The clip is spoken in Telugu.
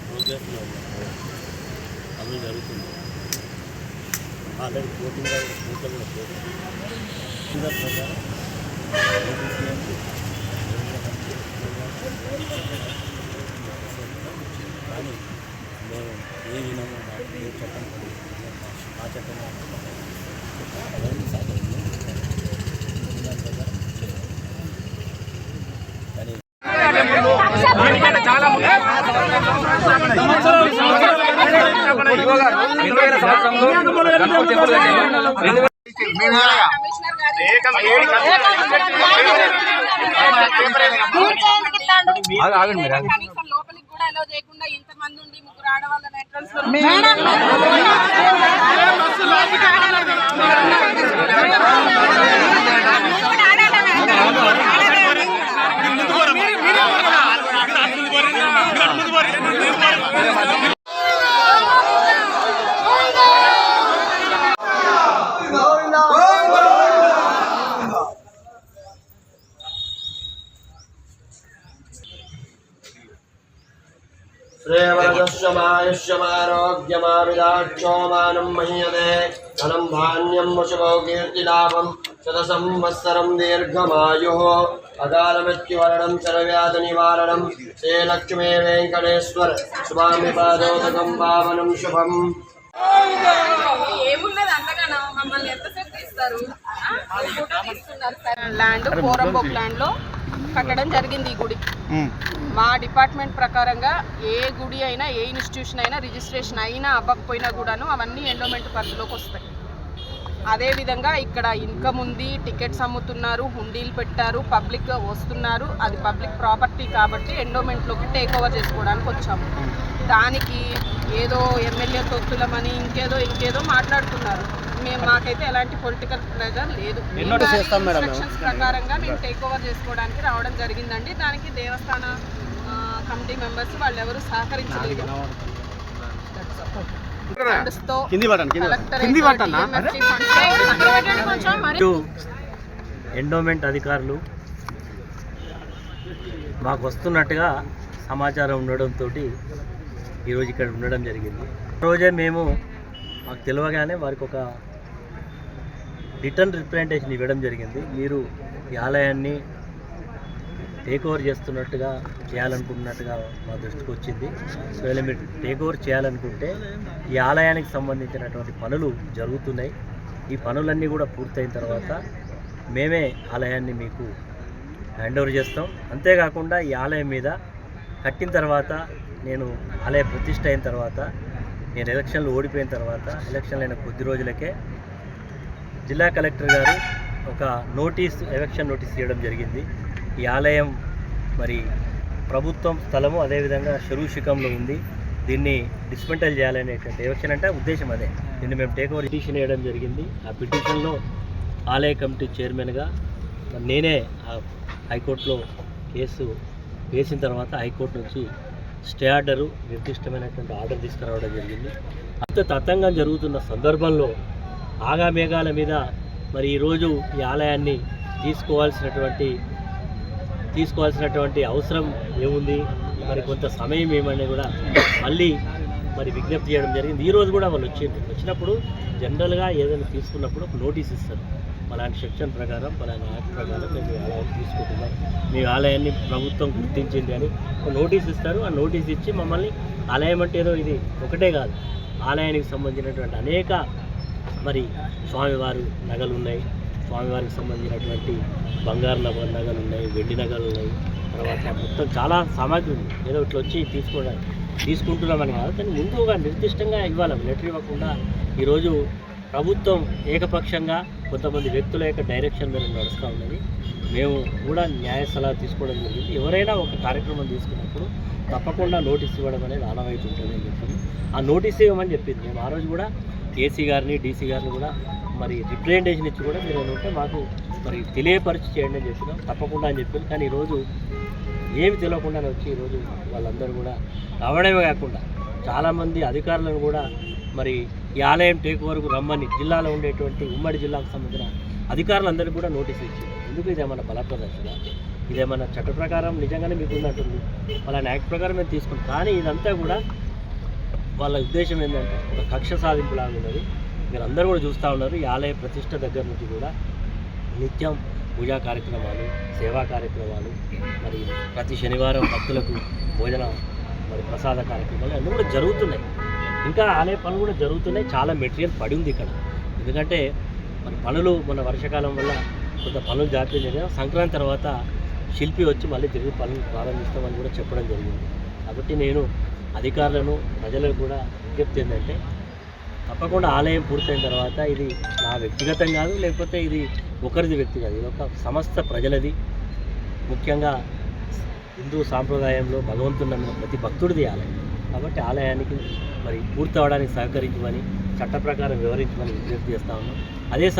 ప్రోగ్రెస్లో అమలు జరుగుతుంది. ఆల్రెడీ కోర్టులో కూడా ప్రకారం కానీ మేము ఏ విధంగా ఏ చట్టం ఆ చట్టం అవన్నీ సాధ్యం లోపలికి కూడా అలో చేయకుండా ఇంతమంది ఉండి ముగ్గురు ఆడవాళ్ళని ఎంట్రన్స్ श्रेयवरदस्यमायुष्यमारोग्यमाविदाक्षोमानं मह्यते धनं धान्यं वशुभो कीर्तिलाभं शतसंवत्सरं दीर्घमायुः अकालमृत्युवरणं सर्वव्याधिनिवारणं श्रीलक्ष्मी वेङ्कटेश्वर शुभामि पादोदकं पावनं शुभम् ఏమున్నది అంతగానో మమ్మల్ని ఎంతసేపు తీస్తారు ల్యాండ్ పోరంబోక్ ల్యాండ్ లో కట్టడం జరిగింది ఈ గుడి. మా డిపార్ట్మెంట్ ప్రకారంగా ఏ గుడి అయినా ఏ ఇన్స్టిట్యూషన్ అయినా రిజిస్ట్రేషన్ అయినా అవ్వకపోయినా కూడాను అవన్నీ ఎండోమెంట్ పరిధిలోకి వస్తాయి. అదేవిధంగా ఇక్కడ ఇన్కమ్ ఉంది, టికెట్స్ అమ్ముతున్నారు, హుండీలు పెట్టారు, పబ్లిక్ వస్తున్నారు, అది పబ్లిక్ ప్రాపర్టీ కాబట్టి ఎండోమెంట్లోకి టేక్ ఓవర్ చేసుకోవడానికి వచ్చాము. దానికి ఏదో ఎమ్మెల్యే తొత్తులమని ఇంకేదో మాట్లాడుతున్నారు. మాకైతే ఎలాంటి పొలిటికల్ ప్రెజర్ లేదు. ఇన్స్ట్రక్షన్స్ ప్రకారంగా మేము టేక్ ఓవర్ చేసుకోవడానికి రావడం జరిగిందండి. దానికి దేవస్థాన కమిటీ మెంబర్స్ వాళ్ళు ఎవరు సహకరించలేదు. ఎండోమెంట్ అధికారులు మాకు వస్తున్నట్టుగా సమాచారం ఉండడంతో ఈరోజు ఇక్కడ ఉండడం జరిగింది. రోజే మేము మాకు తెలియగానే వారికి ఒక రిటర్న్ రిప్రజెంటేషన్ ఇవ్వడం జరిగింది. మీరు ఈ ఆలయాన్ని టేక్ ఓవర్ చేయాలనుకున్నట్టుగా మా దృష్టికి వచ్చింది. సో ఇలా మీరు టేక్ ఓవర్ చేయాలనుకుంటే ఈ ఆలయానికి సంబంధించినటువంటి పనులు జరుగుతున్నాయి. ఈ పనులన్నీ కూడా పూర్తయిన తర్వాత మేమే ఆలయాన్ని మీకు హ్యాండ్ ఓవర్ చేస్తాం. అంతేకాకుండా ఈ ఆలయం మీద కట్టిన తర్వాత నేను ఆలయ ప్రతిష్ఠ అయిన తర్వాత నేను ఎలక్షన్లు ఓడిపోయిన తర్వాత ఎలక్షన్లు అయిన కొద్ది రోజులకే జిల్లా కలెక్టర్ గారు ఒక ఎలక్షన్ నోటీస్ ఇవ్వడం జరిగింది. ఈ ఆలయం మరి ప్రభుత్వం స్థలము, అదేవిధంగా శరూషికంలో ఉంది, దీన్ని డిస్మెంటల్ చేయాలనేటువంటి ఎలక్షన్ అంటే ఉద్దేశం అదే. దీన్ని మేము టేక్ ఓవర్ పిటిషన్ వేయడం జరిగింది. ఆ పిటిషన్లో ఆలయ కమిటీ చైర్మన్గా నేనే హైకోర్టులో కేసు వేసిన తర్వాత హైకోర్టు నుంచి స్టే ఆర్డరు, నిర్దిష్టమైనటువంటి ఆర్డర్ తీసుకురావడం జరిగింది. అంత తతంగం జరుగుతున్న సందర్భంలో ఆగామేఘాల మీద మరి ఈరోజు ఈ ఆలయాన్ని తీసుకోవాల్సినటువంటి అవసరం ఏముంది, మరి కొంత సమయం ఏమని కూడా మళ్ళీ మరి విజ్ఞప్తి చేయడం జరిగింది. ఈరోజు కూడా వాళ్ళు వచ్చినప్పుడు జనరల్గా ఏదైనా తీసుకున్నప్పుడు ఒక నోటీస్ ఇస్తారు. అలాంటి సెక్షన్ ప్రకారం అలాంటి యాక్ట్ ప్రకారం మేము ఆలయాన్ని తీసుకుంటున్నాం, మీ ఆలయాన్ని ప్రభుత్వం గుర్తించింది అని ఒక నోటీస్ ఇస్తారు. ఆ నోటీస్ ఇచ్చి మమ్మల్ని ఆలయం అంటే ఏదో ఇది ఒకటే కాదు, ఆలయానికి సంబంధించినటువంటి అనేక మరి స్వామివారు నగలు ఉన్నాయి, స్వామివారికి సంబంధించినటువంటి బంగారు నగలు ఉన్నాయి, వెండి నగలు ఉన్నాయి, తర్వాత మొత్తం చాలా సామాగ్రి ఉంది. ఏదో ఇట్లా వచ్చి తీసుకుంటున్నామని కాదు, కానీ ముందుగా నిర్దిష్టంగా ఇవ్వాలి. లెటర్ ఇవ్వకుండా ఈరోజు ప్రభుత్వం ఏకపక్షంగా కొంతమంది వ్యక్తుల యొక్క డైరెక్షన్ మీద నడుస్తూ ఉన్నది. మేము కూడా న్యాయ సలహా తీసుకోవడం జరిగింది. ఎవరైనా ఒక కార్యక్రమం తీసుకున్నప్పుడు తప్పకుండా నోటీస్ ఇవ్వడం అనేది ఆనవాయితీ ఉంటుందని చెప్పింది. ఆ నోటీస్ ఇవ్వమని చెప్పింది. మేము ఆ రోజు కూడా కేసీ గారిని, డీసీ గారిని కూడా మరి రిప్రజెంటేషన్ ఇచ్చి కూడా మీరు ఉంటే మాకు మరి తెలియపరిచి చేయండి అని చెప్పినాం. తప్పకుండా అని చెప్పింది. కానీ ఈరోజు ఏమి తెలియకుండానే వచ్చి ఈరోజు వాళ్ళందరూ కూడా రావడమే కాకుండా చాలామంది అధికారులను కూడా మరి ఈ ఆలయం టేక్ వరకు రమ్మని జిల్లాలో ఉండేటువంటి ఉమ్మడి జిల్లాకు సంబంధించిన అధికారులందరికీ కూడా నోటీస్ ఇచ్చింది. ఎందుకు ఇది ఏమన్నా బల ప్రదర్శన? ఇదేమన్నా చట్ట ప్రకారం నిజంగానే మీకు ఉన్నట్టుంది, వాళ్ళ యాక్ట్ ప్రకారం మేము తీసుకుంటాం. కానీ ఇదంతా కూడా వాళ్ళ ఉద్దేశం ఏంటంటే ఒక కక్ష సాధింపులాగా ఉన్నది. మీరు అందరూ కూడా చూస్తూ ఉన్నారు. ఈ ఆలయ ప్రతిష్ట దగ్గర నుంచి కూడా నిత్యం పూజా కార్యక్రమాలు, సేవా కార్యక్రమాలు, మరి ప్రతి శనివారం భక్తులకు భోజన మరి ప్రసాద కార్యక్రమాలు అన్నీ కూడా జరుగుతున్నాయి. ఇంకా ఆలయ పనులు కూడా జరుగుతున్నాయి. చాలా మెటీరియల్ పడి ఉంది ఇక్కడ. ఎందుకంటే మరి పనులు మన వర్షాకాలం వల్ల కొంత పనులు జాప్యం జరిగిన సంక్రాంతి తర్వాత శిల్పి వచ్చి మళ్ళీ తిరిగి పనులు ప్రారంభిస్తామని కూడా చెప్పడం జరిగింది. కాబట్టి నేను అధికారులను ప్రజలకు కూడా విజ్ఞప్తి ఏంటంటే తప్పకుండా ఆలయం పూర్తయిన తర్వాత ఇది నా వ్యక్తిగతం కాదు, లేకపోతే ఇది ఒకరిది వ్యక్తి కాదు, ఇది ఒక సమస్త ప్రజలది. ముఖ్యంగా హిందూ సాంప్రదాయంలో భగవంతుని నమ్మిన ప్రతి భక్తుడిది ఆలయం. కాబట్టి ఆలయానికి మరి పూర్తి అవడానికి సహకరించమని, చట్ట ప్రకారం వివరించమని విజ్ఞప్తి చేస్తా ఉన్నాం. అదే